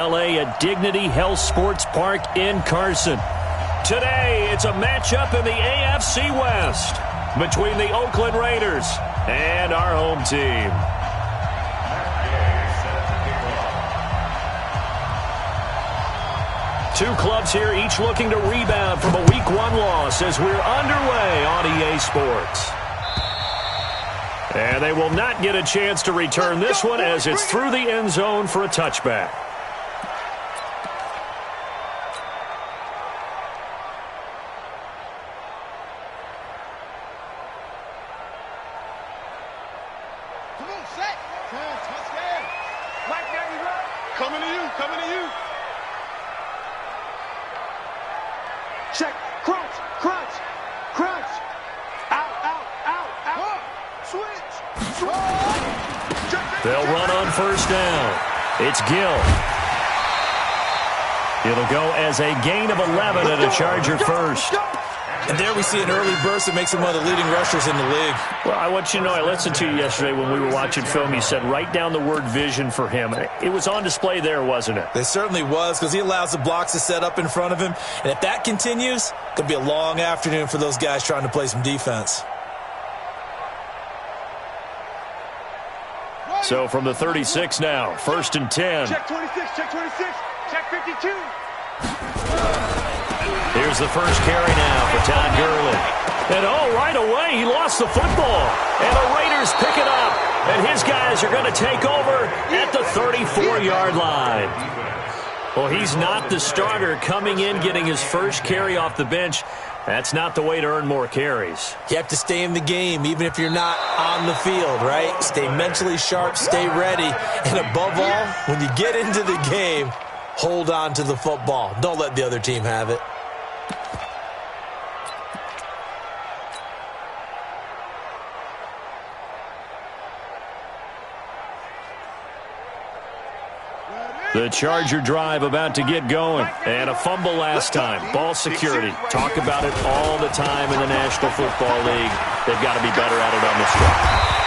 LA at Dignity Health Sports Park in Carson. Today, it's a matchup in the AFC West between the Oakland Raiders and our home team. Two clubs here, each looking to rebound from a Week 1 loss as we're underway on EA Sports. And they will not get a chance to return this one as it's through the end zone for a touchback. Coming to you. Check, crunch. Out. Switch. They'll run on first down. It's Gill. It'll go as a gain of 11 and a Charger first. And there we see an early burst that makes him one of the leading rushers in the league. Well, I want you to know, I listened to you yesterday when we were watching film. You said write down the word vision for him. It was on display there, wasn't it? It certainly was, because he allows the blocks to set up in front of him. And if that continues, it could be a long afternoon for those guys trying to play some defense. So from the 36 now, 1st and 10. Check 26, check 52. Here's the first carry now for Todd Gurley. And right away, he lost the football. And the Raiders pick it up. And his guys are going to take over at the 34-yard line. Well, he's not the starter coming in, getting his first carry off the bench. That's not the way to earn more carries. You have to stay in the game, even if you're not on the field, right? Stay mentally sharp, stay ready. And above all, when you get into the game, hold on to the football. Don't let the other team have it. The Charger drive about to get going. And a fumble last time. Ball security. Talk about it all the time in the National Football League. They've got to be better at it on this drive.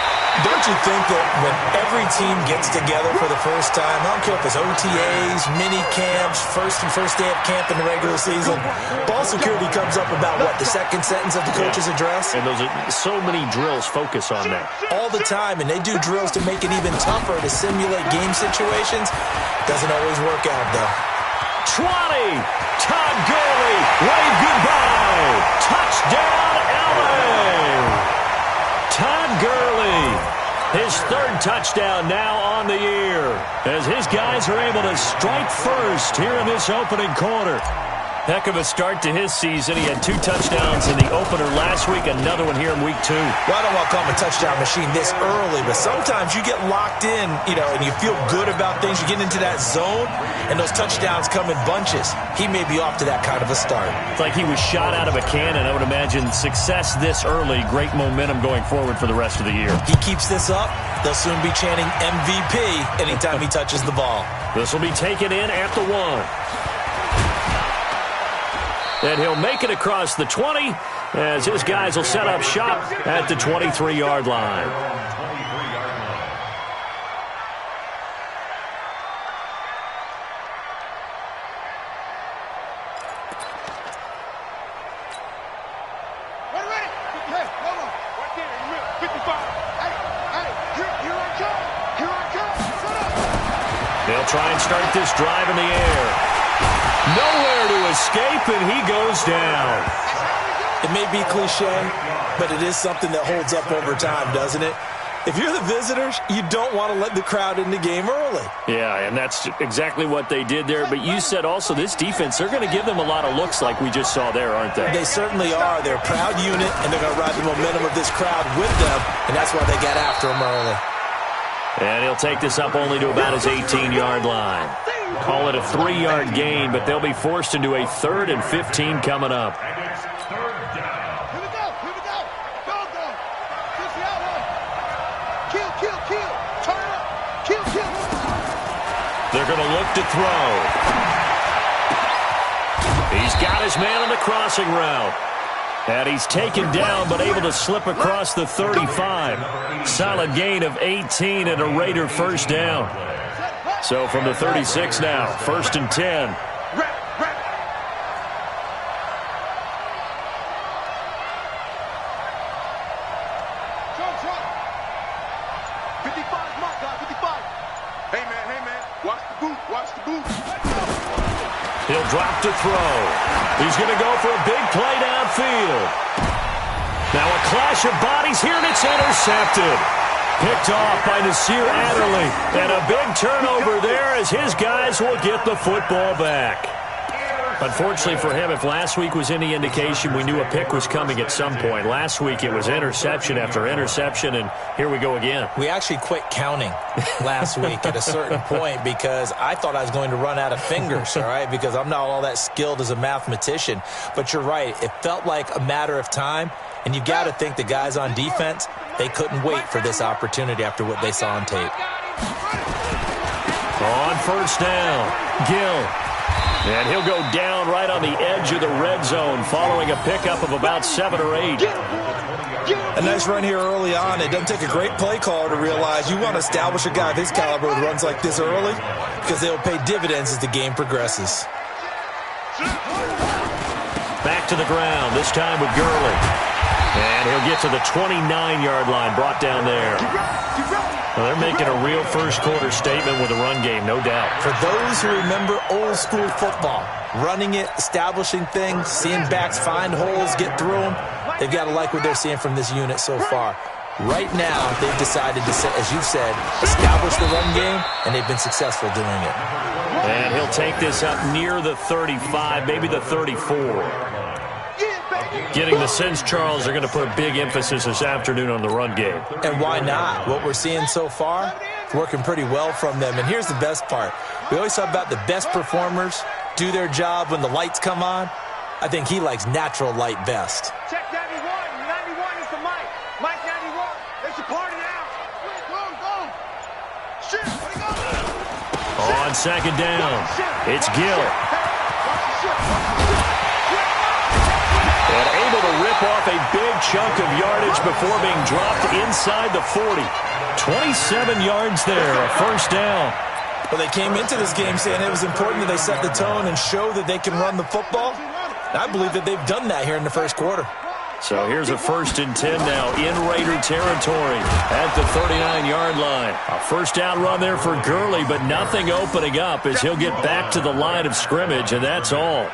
Don't you think that when every team gets together for the first time, I don't care if it's OTAs, mini camps, first day of camp in the regular season, ball security comes up about what, the second sentence of the coach's address? And those are so many drills focus on that. All the time, and they do drills to make it even tougher to simulate game situations. Doesn't always work out, though. 20. Todd Gurley. Wave goodbye. Touchdown, LA. Todd Gurley, his third touchdown now on the year, as his guys are able to strike first here in this opening quarter. Heck of a start to his season. He had 2 touchdowns in the opener last week, another one here in week 2. Well, I don't want to call him a touchdown machine this early, but sometimes you get locked in, and you feel good about things. You get into that zone, and those touchdowns come in bunches. He may be off to that kind of a start. It's like he was shot out of a cannon. I would imagine success this early, great momentum going forward for the rest of the year. He keeps this up, they'll soon be chanting MVP anytime he touches the ball. This will be taken in at the 1. And he'll make it across the 20 as his guys will set up shop at the 23-yard line. They'll try and start this drive in the air. Nowhere to escape, and he goes down. It may be cliche, but it is something that holds up over time, doesn't it? If you're the visitors, you don't want to let the crowd in the game early. Yeah, and that's exactly what they did there. But you said also this defense, they're going to give them a lot of looks like we just saw there, aren't they? They certainly are. They're a proud unit, and they're going to ride the momentum of this crowd with them, and that's why they got after them early. And he'll take this up only to about his 18-yard line. Call it a 3-yard gain, but they'll be forced into a 3rd and 15 coming up. They're going to look to throw. He's got his man on the crossing route. And he's taken down but able to slip across the 35. Solid gain of 18 and a Raider first down. So from the 36 now, 1st and 10. He'll drop to throw. He's going to go for a big play downfield. Now a clash of bodies here, and it's intercepted. Picked off by Nasir Adderley. And a big turnover there as his guys will get the football back. Unfortunately for him, if last week was any indication, we knew a pick was coming at some point. Last week it was interception after interception, and here we go again. We actually quit counting last week at a certain point because I thought I was going to run out of fingers, all right, because I'm not all that skilled as a mathematician. But you're right. It felt like a matter of time, and you've got to think the guys on defense, they couldn't wait for this opportunity after what they saw on tape. On 1st down, Gill. And he'll go down right on the edge of the red zone following a pickup of about 7 or 8. A nice run here early on. It doesn't take a great play caller to realize you want to establish a guy of his caliber with runs like this early because they'll pay dividends as the game progresses. Back to the ground, this time with Gurley. And he'll get to the 29-yard line, brought down there. Well, they're making a real first-quarter statement with a run game, no doubt. For those who remember old-school football, running it, establishing things, seeing backs find holes, get through them, they've got to like what they're seeing from this unit so far. Right now, they've decided to, as you said, establish the run game, and they've been successful doing it. And he'll take this up near the 35, maybe the 34. Getting the sense, Charles, they're going to put a big emphasis this afternoon on the run game. And why not? What we're seeing so far, working pretty well from them. And here's the best part. We always talk about the best performers do their job when the lights come on. I think he likes natural light best. Check 91. 91 is the mic. Mike 91. It's a party now. Go. Shit. On 2nd down, it's Gill. And able to rip off a big chunk of yardage before being dropped inside the 40. 27 yards there, a 1st down. Well, they came into this game saying it was important that they set the tone and show that they can run the football. And I believe that they've done that here in the 1st quarter. So here's a 1st and 10 now in Raider territory at the 39-yard line. A 1st down run there for Gurley, but nothing opening up as he'll get back to the line of scrimmage, and that's all.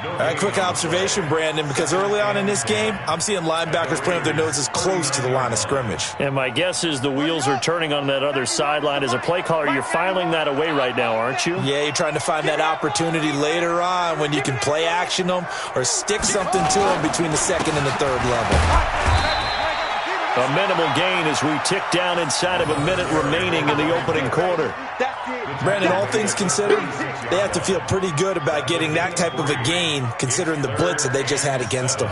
All right, quick observation, Brandon, because early on in this game, I'm seeing linebackers putting up their noses close to the line of scrimmage. And my guess is the wheels are turning on that other sideline. As a play caller, you're filing that away right now, aren't you? Yeah, you're trying to find that opportunity later on when you can play action them or stick something to them between the 2nd and the 3rd level. A minimal gain as we tick down inside of a minute remaining in the opening quarter. Brandon, all things considered, they have to feel pretty good about getting that type of a gain considering the blitz that they just had against them.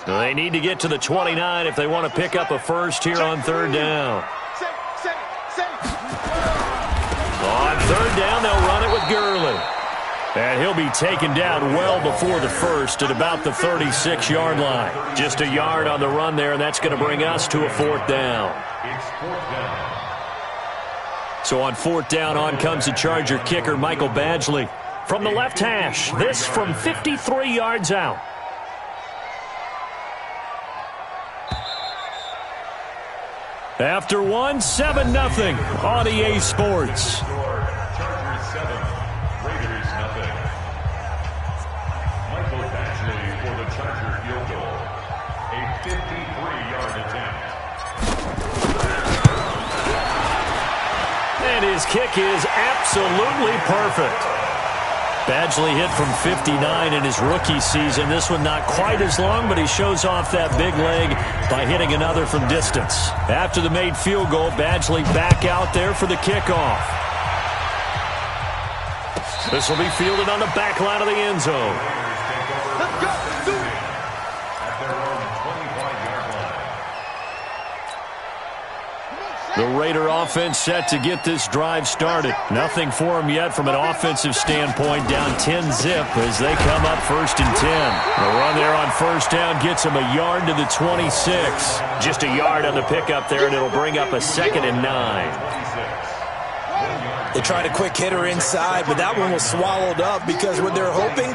They need to get to the 29 if they want to pick up a 1st here on 3rd down. On 3rd down, they'll run it with Gurley. And he'll be taken down well before the 1st at about the 36-yard line. Just a yard on the run there, and that's going to bring us to a 4th down. So on 4th down, on comes the Charger kicker, Michael Badgley. From the left hash, this from 53 yards out. After one, 7-0 on EA Sports. And his kick is absolutely perfect. Badgley hit from 59 in his rookie season. This one not quite as long, but he shows off that big leg by hitting another from distance. After the made field goal, Badgley back out there for the kickoff. This will be fielded on the back line of the end zone. Let's go. Do it. The Raider offense set to get this drive started. Nothing for them yet from an offensive standpoint. Down 10-zip as they come up 1st and 10. The run there on 1st down gets them a yard to the 26. Just a yard on the pickup there, and it'll bring up a 2nd and 9. They tried a quick hitter inside, but that one was swallowed up because what they're hoping,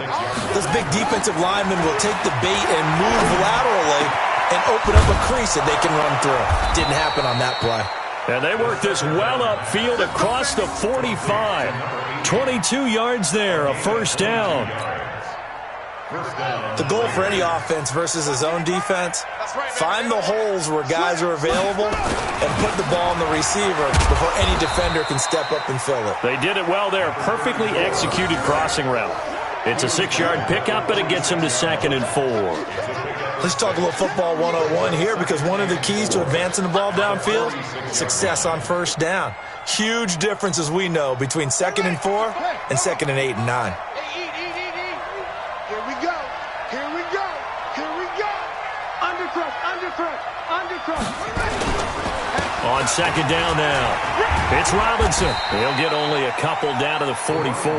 those big defensive linemen will take the bait and move laterally and open up a crease that they can run through. Didn't happen on that play. And they work this well upfield across the 45. 22 yards there, a 1st down. The goal for any offense versus a zone defense, find the holes where guys are available and put the ball on the receiver before any defender can step up and fill it. They did it well there. Perfectly executed crossing route. It's a 6-yard pickup, but it gets them to 2nd and 4. Let's talk a little football 101 here, because one of the keys to advancing the ball downfield, success on 1st down. Huge difference, as we know, between 2nd and 4 and 2nd and 8 and 9. Here we go. Here we go. Here we go. Undercrush, undercrush, undercrush. On 2nd down now, it's Robinson. He'll get only a couple down to the 44.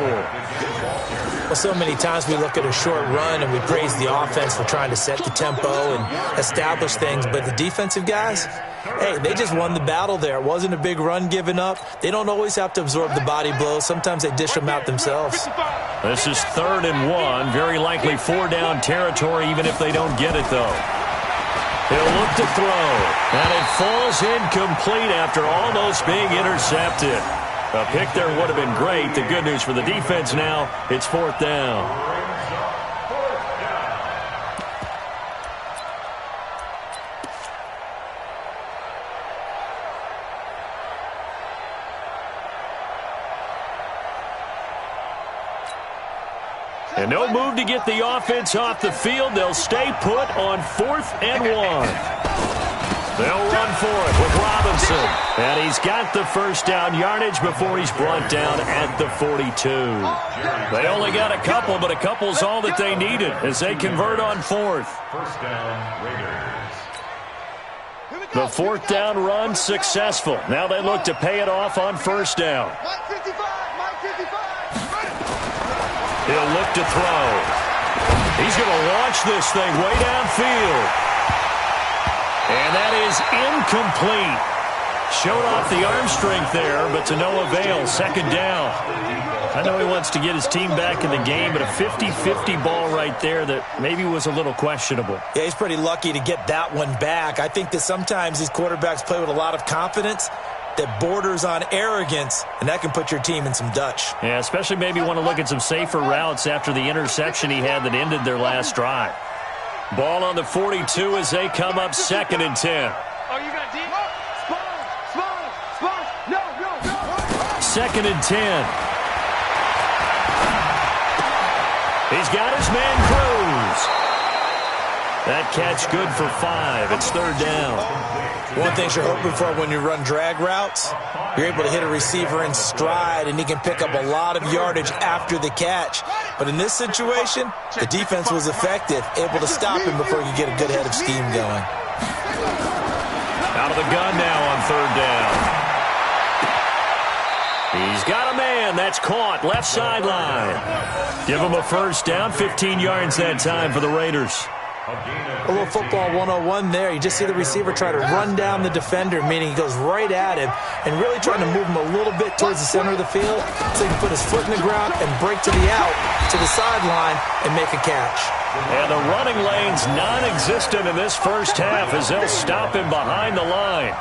Well, so many times we look at a short run and we praise the offense for trying to set the tempo and establish things, but the defensive guys, hey, they just won the battle there. It wasn't a big run given up. They don't always have to absorb the body blows. Sometimes they dish them out themselves. This is 3rd and 1. Very likely 4-down territory, even if they don't get it, though. He'll look to throw, and it falls incomplete after almost being intercepted. A pick there would have been great. The good news for the defense now, it's 4th down. And no move to get the offense off the field. They'll stay put on 4th and 1. They'll run for it with Robinson. And he's got the 1st down yardage before he's brought down at the 42. They only got a couple, but a couple's all that they needed as they convert on 4th. The 4th down run successful. Now they look to pay it off on 1st down. He'll look to throw. He's going to launch this thing way downfield. And that is incomplete. Showed off the arm strength there, but to no avail. 2nd down. I know he wants to get his team back in the game, but a 50-50 ball right there that maybe was a little questionable. Yeah, he's pretty lucky to get that one back. I think that sometimes these quarterbacks play with a lot of confidence that borders on arrogance, and that can put your team in some Dutch. Yeah, especially maybe want to look at some safer routes after the interception he had that ended their last drive. Ball on the 42 as they come up 2nd and 10. Oh, you got deep? Spawn. No. 2nd and 10. He's got his man Cruz. That catch good for 5. It's 3rd down. One thing you're hoping for when you run drag routes, you're able to hit a receiver in stride, and he can pick up a lot of yardage after the catch. But in this situation, the defense was effective, able to stop him before he could get a good head of steam going. Out of the gun now on 3rd down. He's got a man. That's caught. Left sideline. Give him a 1st down. 15 yards that time for the Raiders. A little football 101 there. You just see the receiver try to run down the defender, meaning he goes right at him and really trying to move him a little bit towards the center of the field so he can put his foot in the ground and break to the out, to the sideline, and make a catch. And the running lane's non-existent in this 1st half as they'll stop him behind the line.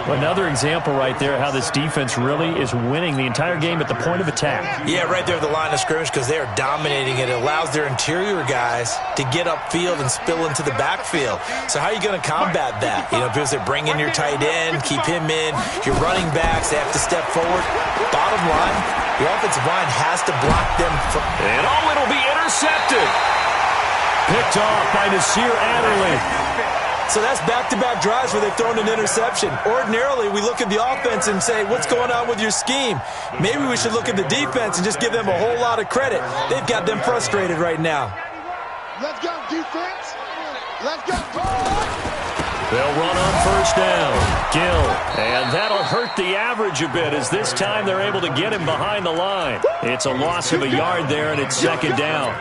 Another example right there how this defense really is winning the entire game at the point of attack. Yeah, right there at the line of scrimmage because they are dominating it. It allows their interior guys to get upfield and spill into the backfield. So how are you going to combat that? You know, people say bring in your tight end, keep him in. Your running backs, they have to step forward. Bottom line, your offensive line has to block them. And it'll be intercepted. Picked off by Nasir Adderley. So that's back-to-back drives where they've thrown an interception. Ordinarily, we look at the offense and say, what's going on with your scheme? Maybe we should look at the defense and just give them a whole lot of credit. They've got them frustrated right now. Let's go, defense. Let's go. They'll run on first down. Gill. And that'll hurt the average a bit as this time they're able to get him behind the line. It's a loss of a yard there, and it's second down.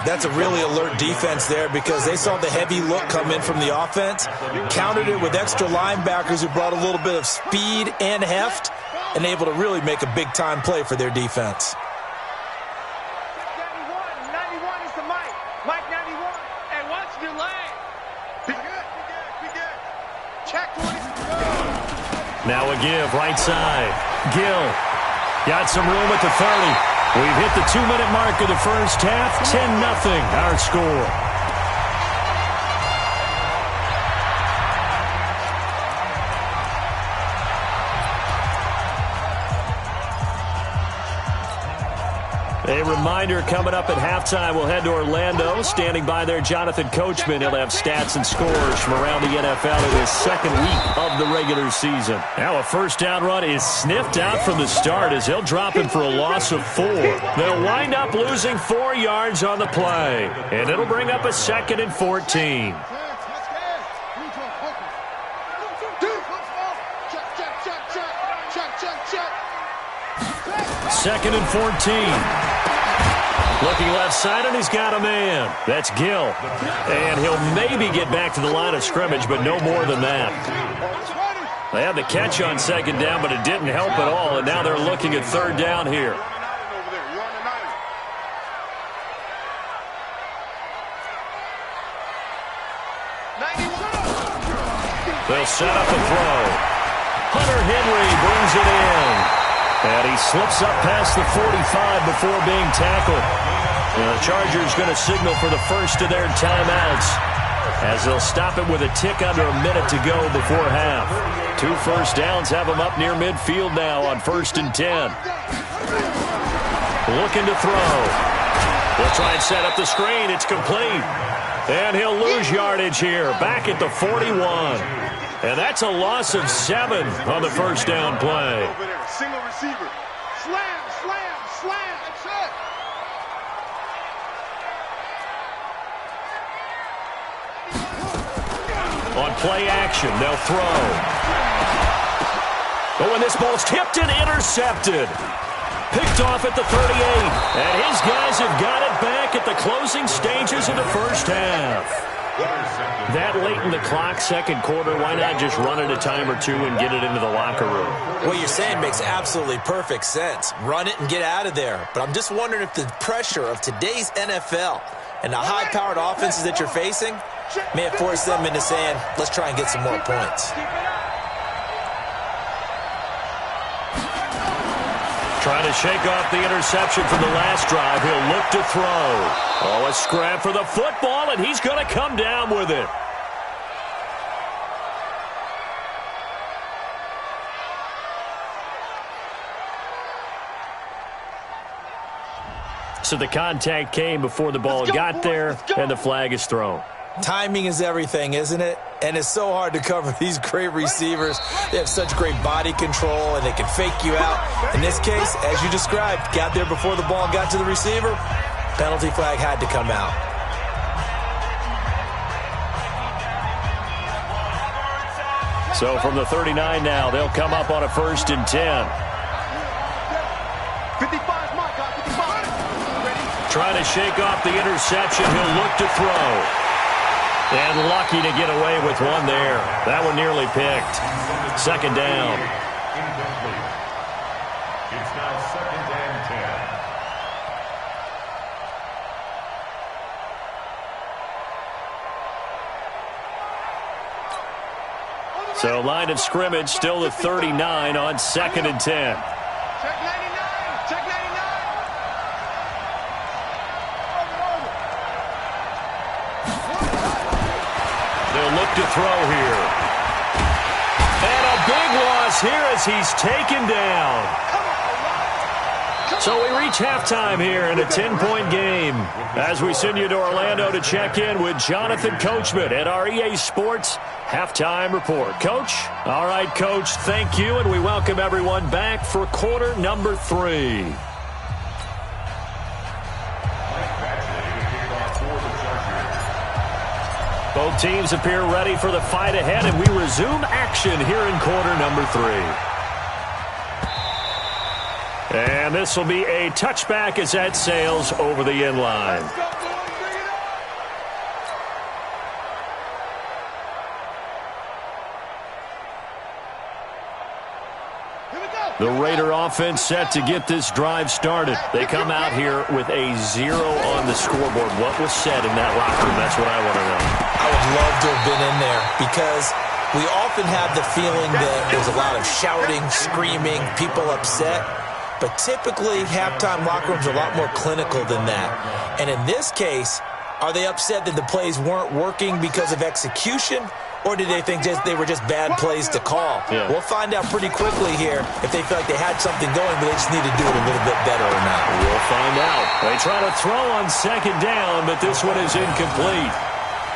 That's a really alert defense there because they saw the heavy look come in from the offense, countered it with extra linebackers who brought a little bit of speed and heft, and able to really make a big-time play for their defense. 91 is the Mike. Mike 91. And watch your leg. Be good. Check 20. Now a give, right side. Gill got some room at the 30. We've hit the 2-minute mark of the first half. 10-0 our score. A reminder coming up at halftime, we'll head to Orlando. Standing by there, Jonathan Coachman. He'll have stats and scores from around the NFL in his second week of the regular season. Now a first down run is sniffed out from the start as he'll drop him for a loss of 4. They'll wind up losing 4 yards on the play, and it'll bring up a 2nd and 14. Second and 14. Looking left side, and he's got a man. That's Gill. And he'll maybe get back to the line of scrimmage, but no more than that. They had the catch on second down, but it didn't help at all, and now they're looking at third down here. They'll set up a throw. Hunter Henry brings it in. And he slips up past the 45 before being tackled. The Chargers going to signal for the first of their timeouts as they'll stop it with a tick under a minute to go before half. 2 first downs have them up near midfield now on 1st and 10. Looking to throw. They'll try and set up the screen. It's complete. And he'll lose yardage here back at the 41. And that's a loss of 7 on the first down play. Single receiver. Slam. That's it. On play action, they'll throw. But when this ball's tipped and intercepted. Picked off at the 38. And his guys have got it back at the closing stages of the first half. That late in the clock, second quarter, why not just run it a time or two and get it into the locker room? What you're saying makes absolutely perfect sense. Run it and get out of there. But I'm just wondering if the pressure of today's NFL and the high-powered offenses that you're facing may have forced them into saying, let's try and get some more points. Trying to shake off the interception from the last drive. He'll look to throw. Oh, a scrap for the football, and he's going to come down with it. So the contact came before the ball got there, and the flag is thrown. Timing is everything, isn't it? And it's so hard to cover these great receivers. They have such great body control, and they can fake you out. In this case, as you described, got there before the ball got to the receiver. Penalty flag had to come out. So from the 39 now, they'll come up on a 1st and 10. 55, Mike. 55. Trying to shake off the interception. He'll look to throw. And lucky to get away with one there. That one nearly picked. Second down. It's now 2nd and 10. So line of scrimmage still the 39 on 2nd and 10. Check 99. Check 99. They'll look to throw here. And a big loss here as he's taken down. So we reach halftime here in a 10-point game as we send you to Orlando to check in with Jonathan Coachman at our EA Sports Halftime Report. Coach? All right, Coach, thank you, and we welcome everyone back for quarter number 3. Both teams appear ready for the fight ahead, and we resume action here in quarter number 3. And this will be a touchback as that sails over the end line. The Raider offense set to get this drive started. They come out here with a 0 on the scoreboard. What was said in that locker room? That's what I want to know. I would love to have been in there because we often have the feeling that there's a lot of shouting, screaming, people upset. But typically, halftime locker rooms are a lot more clinical than that. And in this case, are they upset that the plays weren't working because of execution? Or did they think they were just bad plays to call? Yeah. We'll find out pretty quickly here if they feel like they had something going, but they just need to do it a little bit better or not. We'll find out. They try to throw on second down, but this one is incomplete.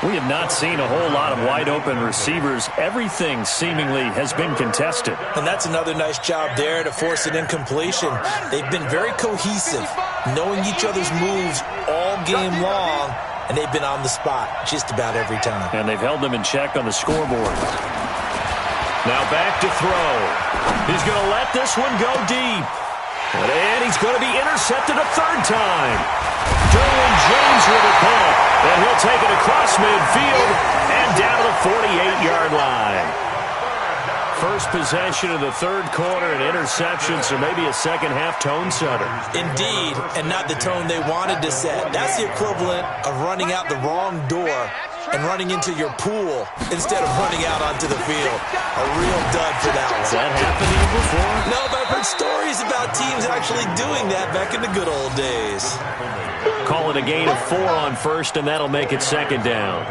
We have not seen a whole lot of wide-open receivers. Everything seemingly has been contested. And that's another nice job there to force an incompletion. They've been very cohesive, knowing each other's moves all game long. And they've been on the spot just about every time. And they've held them in check on the scoreboard. Now back to throw. He's going to let this one go deep. And he's going to be intercepted a third time. Derwin James with a punt. And he'll take it across midfield and down to the 48-yard line. First possession of the third quarter, an interception, so maybe a second-half tone setter. Indeed, and not the tone they wanted to set. That's the equivalent of running out the wrong door and running into your pool instead of running out onto the field. A real dud for that one. Has that happened to you before? No, but I've heard stories about teams actually doing that back in the good old days. Call it a gain of 4 on first, and that'll make it second down.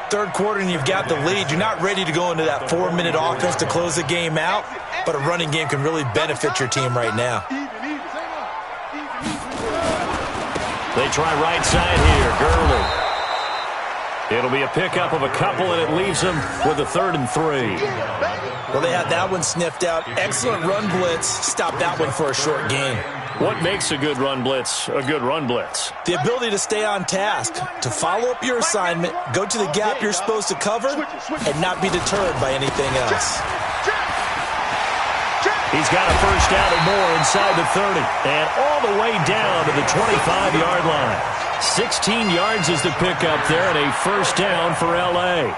Third quarter and you've got the lead. You're not ready to go into that 4-minute offense to close the game out, but a running game can really benefit your team right now. They try right side here. Gurley. It'll be a pickup of a couple, and it leaves them with a 3rd and 3. Well, they had that one sniffed out. Excellent run blitz. Stop that one for a short gain. What makes a good run blitz a good run blitz? The ability to stay on task, to follow up your assignment, go to the gap you're supposed to cover, and not be deterred by anything else. He's got a first down and more inside the 30, and all the way down to the 25-yard line. 16 yards is the pickup there, and a first down for L.A.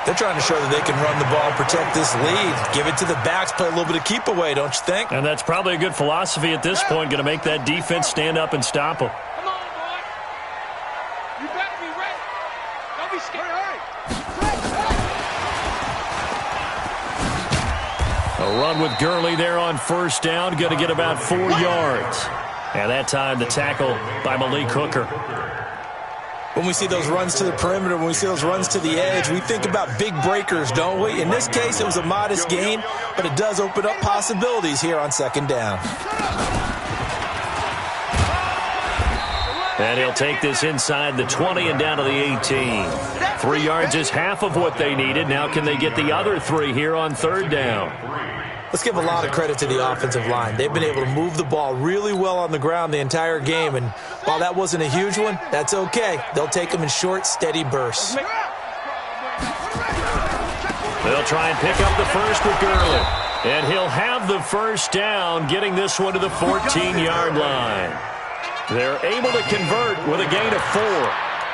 They're trying to show that they can run the ball and protect this lead. Give it to the backs, play a little bit of keep away, don't you think? And that's probably a good philosophy at this point, going to make that defense stand up and stop them. Come on, boy. You better be ready. Don't be scared. A run with Gurley there on first down, going to get about 4 yards. And that time the tackle by Malik Hooker. When we see those runs to the perimeter, when we see those runs to the edge, we think about big breakers, don't we? In this case, it was a modest gain, but it does open up possibilities here on second down. And he'll take this inside the 20 and down to the 18. 3 yards is half of what they needed. Now can they get the other 3 here on third down? Let's give a lot of credit to the offensive line. They've been able to move the ball really well on the ground the entire game, and while that wasn't a huge one, that's okay. They'll take them in short, steady bursts. They'll try and pick up the first with Gurley. And he'll have the first down, getting this one to the 14-yard line. They're able to convert with a gain of 4.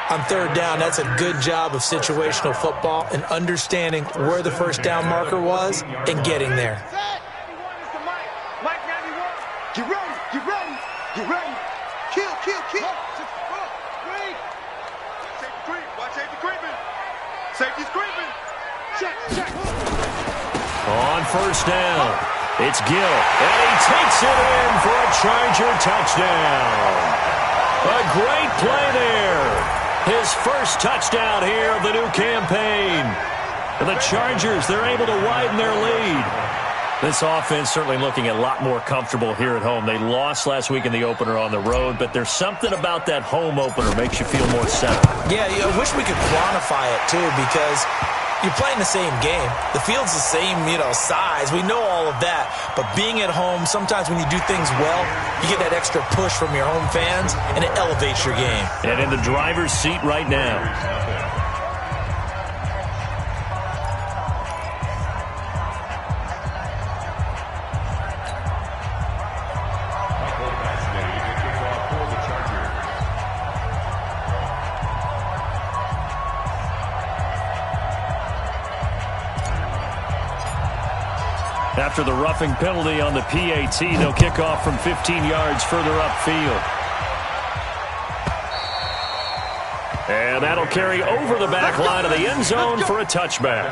On third down, that's a good job of situational football and understanding where the first down marker was and getting there. Mike 91. Get ready. Get ready. Get ready. Kill, kill, kill. Screen. Safety creep. Watch safety creeping. Safety's creeping. Check, check. On first down, it's Gill. And he takes it in for a Charger touchdown. A great play there. His first touchdown here of the new campaign. And the Chargers, they're able to widen their lead. This offense certainly looking a lot more comfortable here at home. They lost last week in the opener on the road, but there's something about that home opener makes you feel more settled. Yeah, I wish we could quantify it, too, because you're playing the same game. The field's the same, size. We know all of that. But being at home, sometimes when you do things well, you get that extra push from your home fans, and it elevates your game. And in the driver's seat right now. After the roughing penalty on the PAT, they'll kick off from 15 yards further upfield. And that'll carry over the back line of the end zone for a touchback.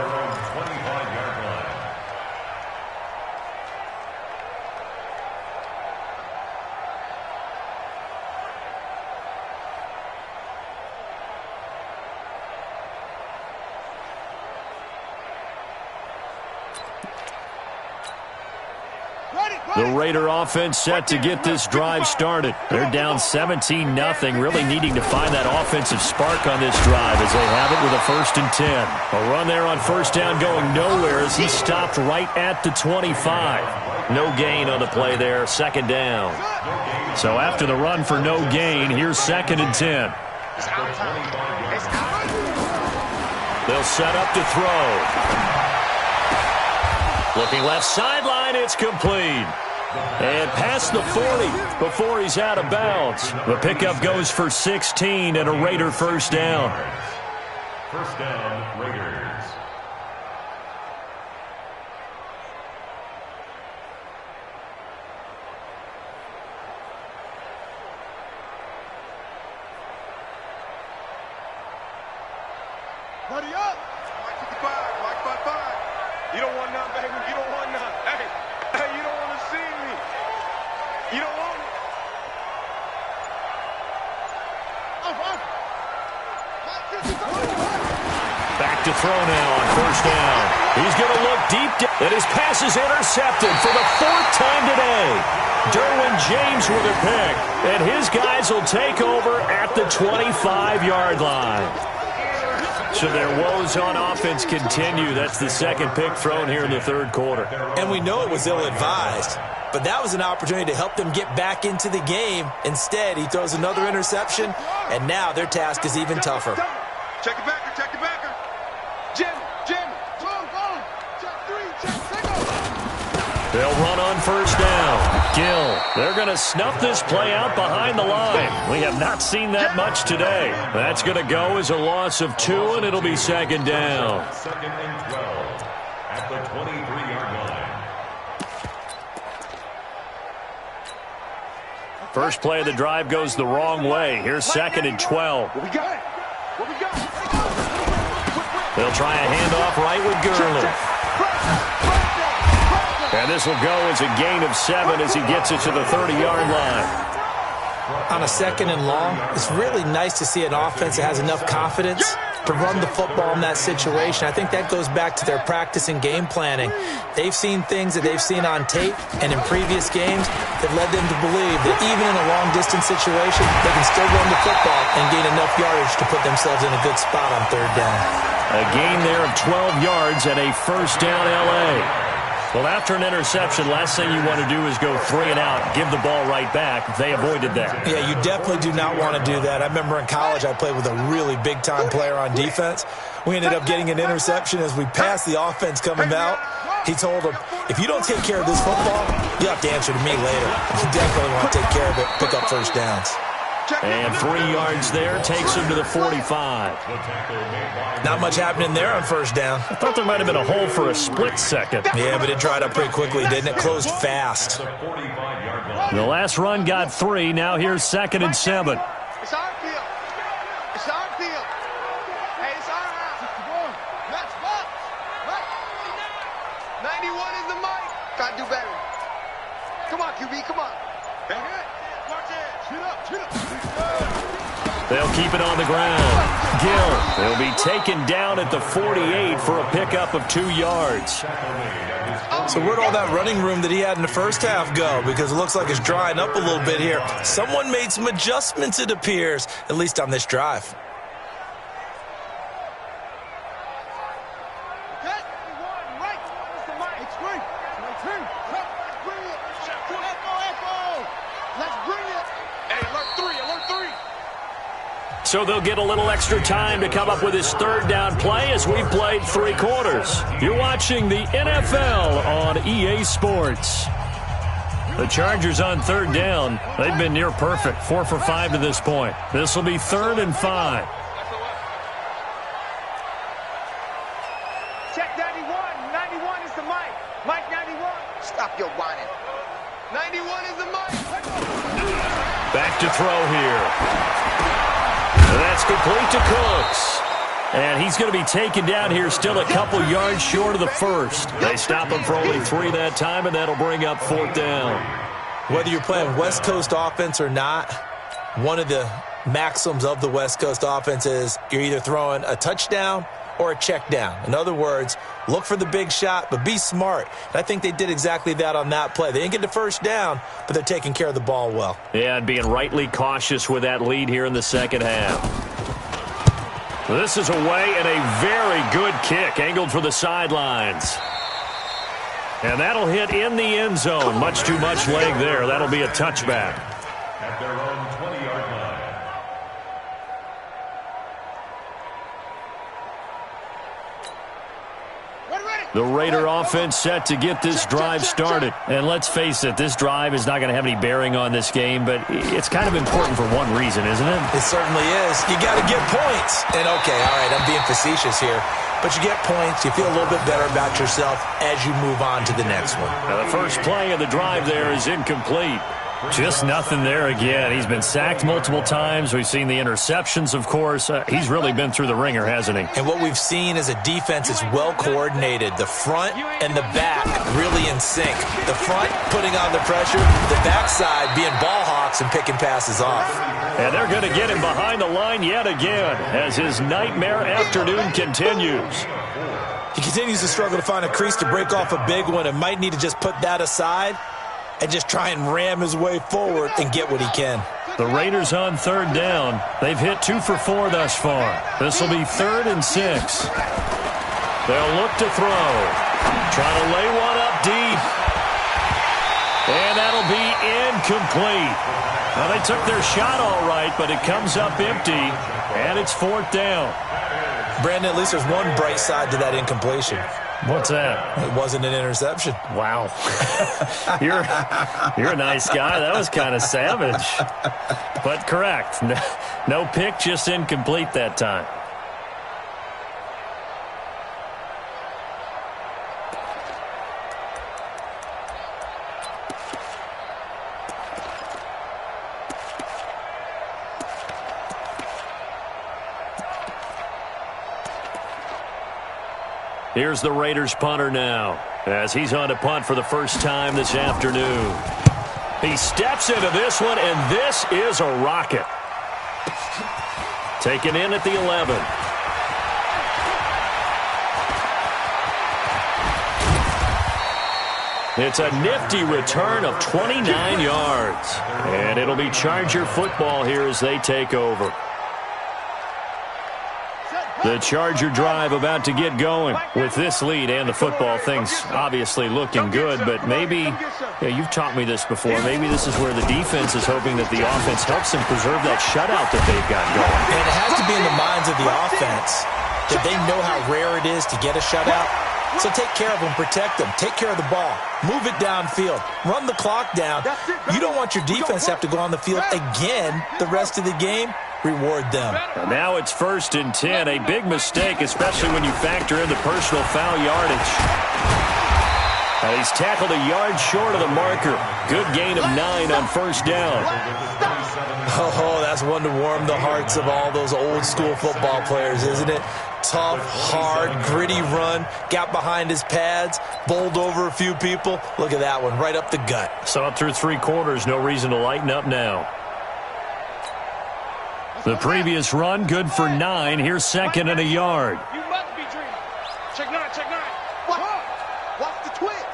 The Raider offense set to get this drive started. They're down 17-0, really needing to find that offensive spark on this drive as they have it with a 1st and 10. A run there on 1st down going nowhere as he stopped right at the 25. No gain on the play there, 2nd down. So after the run for no gain, here's 2nd and 10. They'll set up to throw. Looking left sideline, it's complete. And past the 40 before he's out of bounds. The pickup goes for 16 and a Raider 1st down. 1st down, Raiders. Buddy up! Mike 55, Mike 55. You don't want none, baby. You don't want none. Hey, you don't want to see me. You don't want it. Back to throw now on 1st down. He's going to look deep, and his pass is intercepted for the 4th time today. Derwin James with a pick, and his guys will take over at the 25-yard line. So their woes on offense continue. That's the 2nd pick thrown here in the 3rd quarter. And we know it was ill-advised, but that was an opportunity to help them get back into the game. Instead, he throws another interception, and now their task is even tougher. Check it backer, check it backer. Jim, go, check 3, check 2. They'll run on 1st down. Gill, they're going to snuff this play out behind the line. We have not seen that much today. That's going to go as a loss of 2, and it'll be 2nd down. 2nd and 12 at the 23-yard line. First play of the drive goes the wrong way. Here's 2nd and 12. What we got? They'll try a handoff right with Gurley. And this will go as a gain of 7 as he gets it to the 30-yard line. On a 2nd and long, it's really nice to see an offense that has enough confidence to run the football in that situation. I think that goes back to their practice and game planning. They've seen things that they've seen on tape and in previous games that led them to believe that even in a long-distance situation, they can still run the football and gain enough yardage to put themselves in a good spot on 3rd down. A gain there of 12 yards and a 1st down L.A. Well, after an interception, last thing you want to do is go 3 and out, give the ball right back. They avoided that. Yeah, you definitely do not want to do that. I remember in college I played with a really big-time player on defense. We ended up getting an interception as we passed the offense coming out. He told him, if you don't take care of this football, you'll have to answer to me later. You definitely want to take care of it, pick up 1st downs. And 3 yards there takes him to the 45. Not much happening there on 1st down. I thought there might have been a hole for a split second. Yeah, but it dried up pretty quickly, didn't it? Closed fast. The last run got 3. Now here's 2nd and 7. It's our field. It's our field. Hey, it's our house. Let's box. 91 is the mic. Gotta do better. Come on, QB, come on. They'll keep it on the ground. Gill will be taken down at the 48 for a pickup of 2 yards. So where'd all that running room that he had in the 1st half go? Because it looks like it's drying up a little bit here. Someone made some adjustments, it appears, at least on this drive. So they'll get a little extra time to come up with his 3rd down play as we've played 3 quarters. You're watching the NFL on EA Sports. The Chargers on 3rd down. They've been near perfect, 4 for 5 to this point. This will be 3rd and 5. Check 91. 91 is the mic. Mike 91. to throw here. That's complete to Cooks. And he's going to be taken down here still a couple yards short of the first. They stop him for only 3 that time, and that'll bring up 4th down. Whether you're playing West Coast offense or not, one of the maxims of the West Coast offense is you're either throwing a touchdown or a check down. In other words, look for the big shot, but be smart. And I think they did exactly that on that play. They didn't get the first down, but they're taking care of the ball well. Yeah, and being rightly cautious with that lead here in the second half. This is away and a very good kick, angled for the sidelines. And that'll hit in the end zone. Much too much leg there. That'll be a touchback. At their own 20-yard line. The Raider offense set to get this drive started. And let's face it, this drive is not going to have any bearing on this game, but it's kind of important for one reason, isn't it? It certainly is. You got to get points. And, okay, all right, I'm being facetious here. But you get points, you feel a little bit better about yourself as you move on to the next one. Now, the first play of the drive there is incomplete. Just nothing there again. He's been sacked multiple times. We've seen the interceptions, of course. He's really been through the ringer, hasn't he? And what we've seen is a defense that's well coordinated. The front and the back really in sync. The front putting on the pressure, the backside being ball hawks and picking passes off. And they're going to get him behind the line yet again as his nightmare afternoon continues. He continues to struggle to find a crease to break off a big one and might need to just put that aside and just try and ram his way forward and get what he can. The Raiders on 3rd down. They've hit 2 for 4 thus far. This will be 3rd and 6. They'll look to throw. Trying to lay one up deep. And that'll be incomplete. Well, they took their shot all right, but it comes up empty, and it's 4th down. Brandon, at least there's one bright side to that incompletion. What's that? It wasn't an interception. Wow. You're a nice guy. That was kind of savage. But correct. No pick, just incomplete that time. Here's the Raiders punter now as he's on to punt for the first time this afternoon. He steps into this one, and this is a rocket. Taken in at the 11. It's a nifty return of 29 yards. And it'll be Charger football here as they take over. The Charger drive about to get going. With this lead and the football, things obviously looking good, but maybe, you've taught me this before, maybe this is where the defense is hoping that the offense helps them preserve that shutout that they've got going. And it has to be in the minds of the offense that they know how rare it is to get a shutout. So take care of them, protect them, take care of the ball, move it downfield, run the clock down. You don't want your defense to have to go on the field again the rest of the game. Reward them. Now it's 1st and 10. A big mistake, especially when you factor in the personal foul yardage. He's tackled a yard short of the marker. Good gain of 9 on 1st down. Oh, that's one to warm the hearts of all those old school football players, isn't it? Tough, hard, gritty run. Got behind his pads, bowled over a few people. Look at that one, right up the gut. Saw it through 3 quarters. No reason to lighten up now. The previous run, good for 9. Here's 2nd and a yard. You must be dreaming. Check 9, check 9. Watch the twist.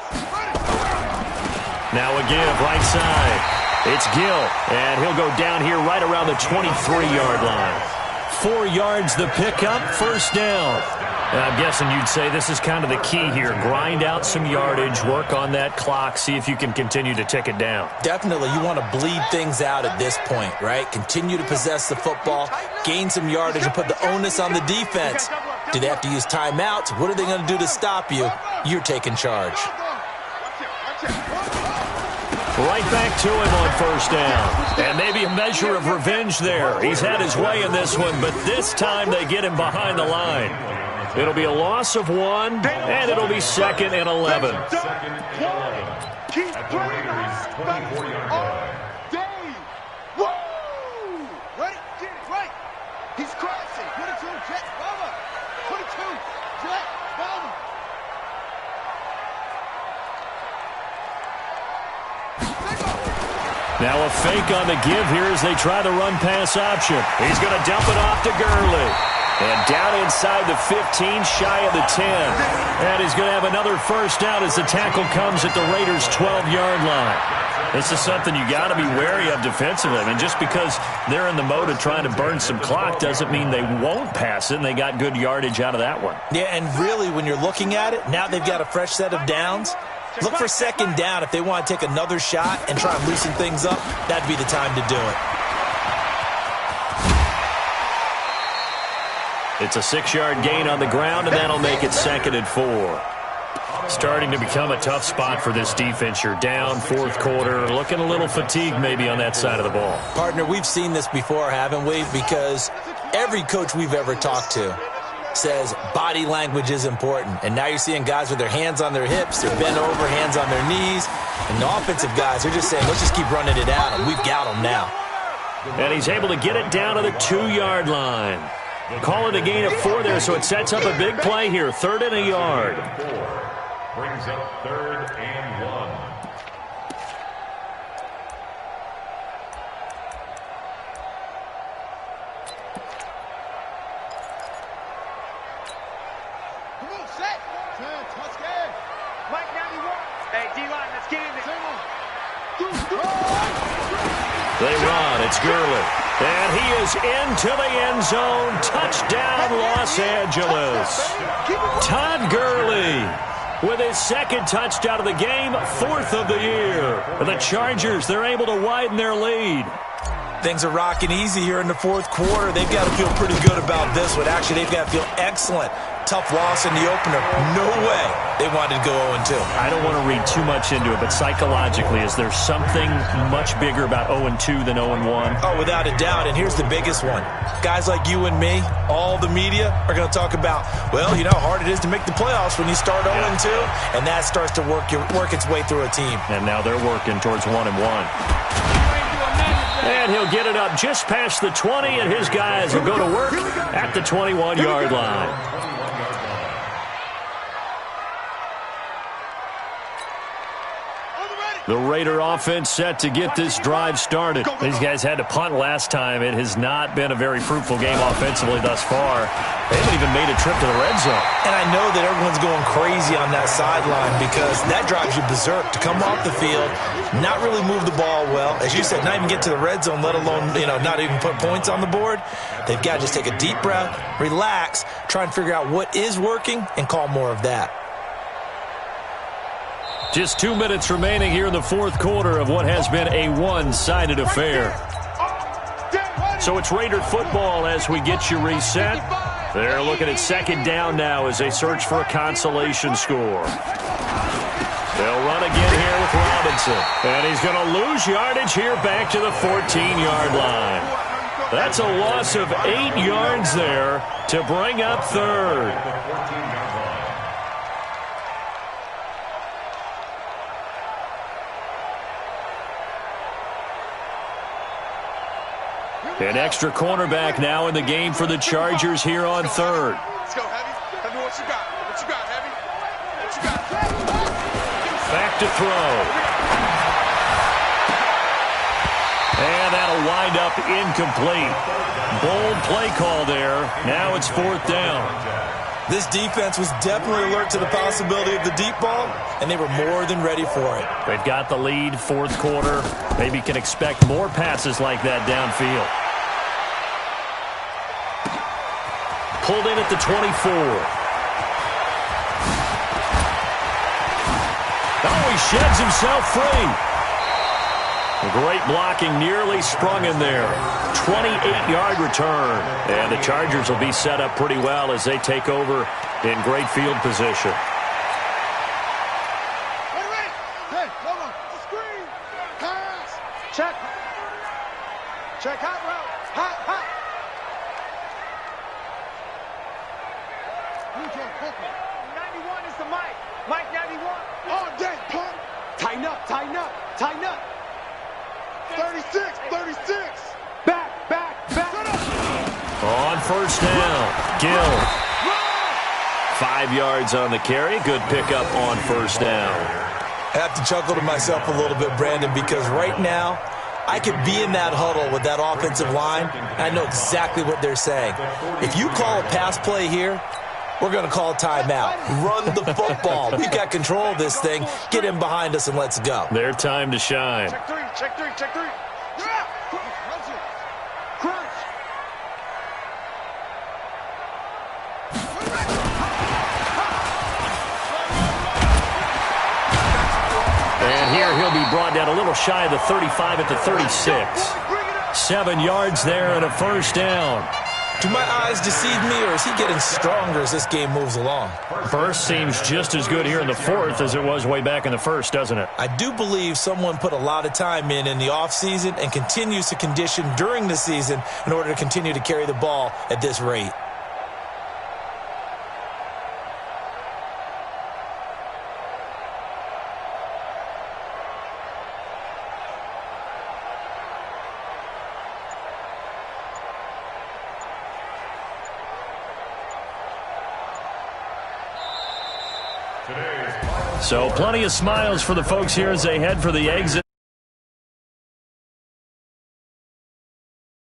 Now again, right side. It's Gill, and he'll go down here right around the 23-yard line. 4 yards the pickup, 1st down. And I'm guessing you'd say this is kind of the key here. Grind out some yardage, work on that clock, see if you can continue to tick it down. Definitely. You want to bleed things out at this point, right? Continue to possess the football, gain some yardage, and put the onus on the defense. Do they have to use timeouts? What are they going to do to stop you? You're taking charge. Right back to him on 1st down. And maybe a measure of revenge there. He's had his way in this one, but this time they get him behind the line. It'll be a loss of 1, and it'll be 2nd and 11. Keep playing the 24-yard line. Now a fake on the give here as they try the run-pass option. He's going to dump it off to Gurley. And down inside the 15, shy of the 10. And he's going to have another first down as the tackle comes at the Raiders' 12-yard line. This is something you got to be wary of defensively. I mean, just because they're in the mode of trying to burn some clock doesn't mean they won't pass it, and they got good yardage out of that one. Yeah, and really, when you're looking at it, now they've got a fresh set of downs. Look for second down. If they want to take another shot and try and loosen things up, that'd be the time to do it. It's a 6-yard gain on the ground, and that'll make it 2nd and 4. Starting to become a tough spot for this defense. You're down, fourth quarter, looking a little fatigued maybe on that side of the ball. Partner, we've seen this before, haven't we? Because every coach we've ever talked to says body language is important. And now you're seeing guys with their hands on their hips, they're bent over, hands on their knees. And the offensive guys, they're just saying, let's just keep running it out, and we've got them now. And he's able to get it down to the 2-yard line. Call it a gain of 4 there, so it sets up a big play here. 3rd and a yard. Brings up 3rd and 1. Come on, set. Touchdown. Mike 91. Hey, D-line, let's get in there. They run. It's Gurley. And he is into the end zone. Touchdown, Los Angeles. Todd Gurley with his 2nd touchdown of the game, 4th of the year. The Chargers, they're able to widen their lead. Things are rocking easy here in the fourth quarter. They've got to feel pretty good about this one. Actually, they've got to feel excellent. Tough loss in the opener. No way they wanted to go 0-2. I don't want to read too much into it, but psychologically, is there something much bigger about 0-2 than 0-1? Oh, without a doubt, and here's the biggest one. Guys like you and me, all the media, are going to talk about, well, you know how hard it is to make the playoffs when you start 0-2, and that starts to work its way through a team. And now they're working towards 1-1. And he'll get it up just past the 20, and his guys will go to work at the 21-yard line. The Raider offense set to get this drive started. These guys had to punt last time. It has not been a very fruitful game offensively thus far. They haven't even made a trip to the red zone. And I know that everyone's going crazy on that sideline because that drives you berserk to come off the field, not really move the ball well. As you said, not even get to the red zone, let alone, not even put points on the board. They've got to just take a deep breath, relax, try and figure out what is working, and call more of that. Just 2 minutes remaining here in the fourth quarter of what has been a one-sided affair. So it's Raider football as we get you reset. They're looking at 2nd down now as they search for a consolation score. They'll run again here with Robinson. And he's going to lose yardage here back to the 14-yard line. That's a loss of 8 yards there to bring up 3rd. An extra cornerback now in the game for the Chargers here on 3rd. Let's go, Heavy. Heavy, what you got? What you got, Heavy? What you got? Back to throw. And that'll wind up incomplete. Bold play call there. Now it's 4th down. This defense was definitely alert to the possibility of the deep ball, and they were more than ready for it. They've got the lead, fourth quarter. Maybe can expect more passes like that downfield. Pulled in at the 24. Oh, he sheds himself free. Great blocking, nearly sprung in there. 28-yard return. And the Chargers will be set up pretty well as they take over in great field position. Hey, hold on. Screen. Pass. Check. Check hot route. Hot. 91 is the mic. Mike 91. All day, pump. Tighten up. 36. Back. On first down, Gill. 5 yards on the carry. Good pickup on first down. I have to chuckle to myself a little bit, Brandon, because right now I could be in that huddle with that offensive line, and I know exactly what they're saying. If you call a pass play here, we're going to call a timeout. Run the football. We've got control of this thing. Get him behind us and let's go. Their time to shine. Check three, check three, check three. Yeah. Crunch. And here he'll be brought down a little shy of the 35 at the 36. 7 yards there and a first down. Do my eyes deceive me, or is he getting stronger as this game moves along? First seems just as good here in the fourth as it was way back in the first, doesn't it? I do believe someone put a lot of time in the offseason and continues to condition during the season in order to continue to carry the ball at this rate. So plenty of smiles for the folks here as they head for the exit.